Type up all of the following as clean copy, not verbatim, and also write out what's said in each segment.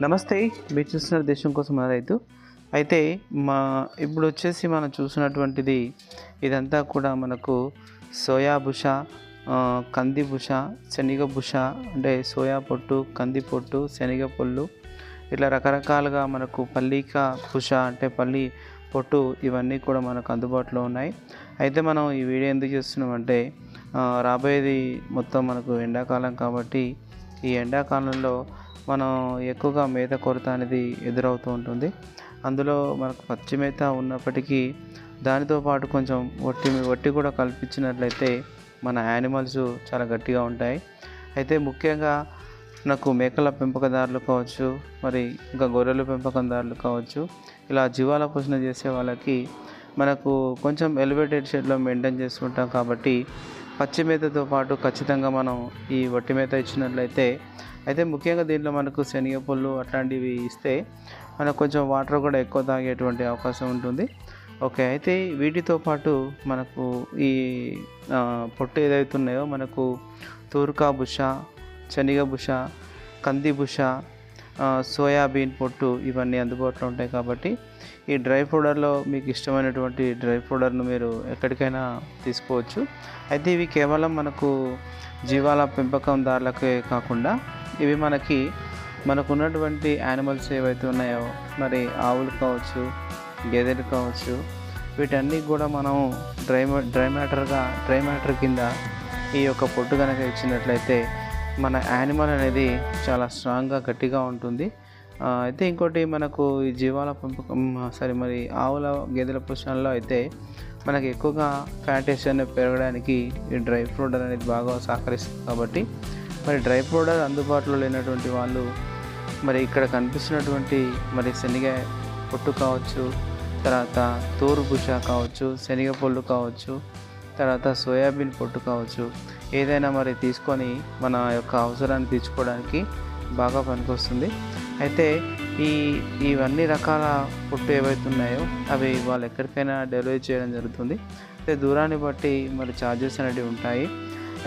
నమస్తే. మీరు చూస్తున్న దేశం కోసం మన రైతు. అయితే మా ఇప్పుడు వచ్చేసి మనం చూసినటువంటిది ఇదంతా కూడా మనకు సోయా బుష, కంది బుష, శనగ బుష, అంటే సోయా పొట్టు, కంది పొట్టు, శనగ పొల్లు, ఇట్లా రకరకాలుగా మనకు పల్లిక బుష అంటే పల్లి పొట్టు, ఇవన్నీ కూడా మనకు అందుబాటులో ఉన్నాయి. అయితే మనం ఈ వీడియో ఎందుకు చేస్తున్నామంటే రాబోయేది మొత్తం మనకు ఎండాకాలం కాబట్టి ఈ ఎండాకాలంలో మనం ఎక్కువగా మేత కొరత అనేది ఎదురవుతూ ఉంటుంది. అందులో మనకు పచ్చి మేత ఉన్నప్పటికీ దానితో పాటు కొంచెం వట్టి కూడా కల్పించినట్లయితే మన యానిమల్స్ చాలా గట్టిగా ఉంటాయి. అయితే ముఖ్యంగా నాకు మేకల పెంపకదారులు కావచ్చు, మరి ఇంకా గొర్రెల పెంపకందారులు కావచ్చు, ఇలా జీవాల పోషణ చేసే వాళ్ళకి మనకు కొంచెం ఎలివేటెడ్ షెడ్లో మెయింటైన్ చేసుకుంటాం కాబట్టి పచ్చి మేతతో పాటు ఖచ్చితంగా మనం ఈ వట్టి మేత ఇచ్చినట్లయితే, అయితే ముఖ్యంగా దీంట్లో మనకు శనగ పొల్లు అట్లాంటివి ఇస్తే మనకు కొంచెం వాటర్ కూడా ఎక్కువ తాగేటువంటి అవకాశం ఉంటుంది. ఓకే. అయితే వీటితో పాటు మనకు ఈ పొట్టు ఏదైతే ఉన్నాయో మనకు తూర్కా బుష, శనగ బుష, కంది బుష, సోయాబీన్ పొట్టు, ఇవన్నీ అందుబాటులో ఉంటాయి కాబట్టి ఈ డ్రై పౌడర్లో మీకు ఇష్టమైనటువంటి డ్రై పౌడర్ను మీరు ఎక్కడికైనా తీసుకోవచ్చు. అయితే ఇవి కేవలం మనకు జీవాల పెంపకందారులకే కాకుండా ఇవి మనకున్నటువంటి యానిమల్స్ ఏవైతే ఉన్నాయో, మరి ఆవులు కావచ్చు, గేదెలు కావచ్చు, వీటన్నీ కూడా మనం డ్రై మ్యాటర్ కింద ఈ యొక్క పొట్టు కనుక ఇచ్చినట్లయితే మన యానిమల్ అనేది చాలా స్ట్రాంగ్గా గట్టిగా ఉంటుంది. అయితే ఇంకోటి మనకు ఈ జీవాల పెంపకం మరి ఆవుల గేదెల పోషణలో అయితే మనకి ఎక్కువగా ఫ్యాటేజ్ అనేది పెరగడానికి ఈ డ్రై పౌడర్ అనేది బాగా సహకరిస్తుంది. కాబట్టి మరి డ్రై పౌడర్ అందుబాటులో లేనటువంటి వాళ్ళు మరి ఇక్కడ కనిపిస్తున్నటువంటి మరి శనగ పొట్టు కావచ్చు, తర్వాత తూరు బుష కావచ్చు, శనగ పొల్లు కావచ్చు, తర్వాత సోయాబీన్ పొట్టు కావచ్చు, ఏదైనా మరి తీసుకొని మన యొక్క అవసరాన్ని తీర్చుకోవడానికి బాగా పనికొస్తుంది. అయితే ఇవన్నీ రకాల పొట్టు ఏవైతే ఉన్నాయో అవి వాళ్ళు ఎక్కడికైనా డెలివరీ చేయడం జరుగుతుంది. అయితే దూరాన్ని బట్టి మరి ఛార్జెస్ అనేవి ఉంటాయి.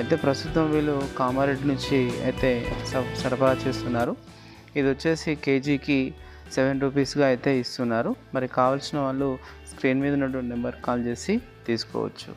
అయితే ప్రస్తుతం వీళ్ళు కామారెడ్డి నుంచి అయితే సరఫరా చేస్తున్నారు. ఇది వచ్చేసి కేజీకి 7 రూపీస్గా అయితే ఇస్తున్నారు. మరి కావాల్సిన వాళ్ళు స్క్రీన్ మీద ఉన్నటువంటి నెంబర్ కాల్ చేసి తీసుకోవచ్చు.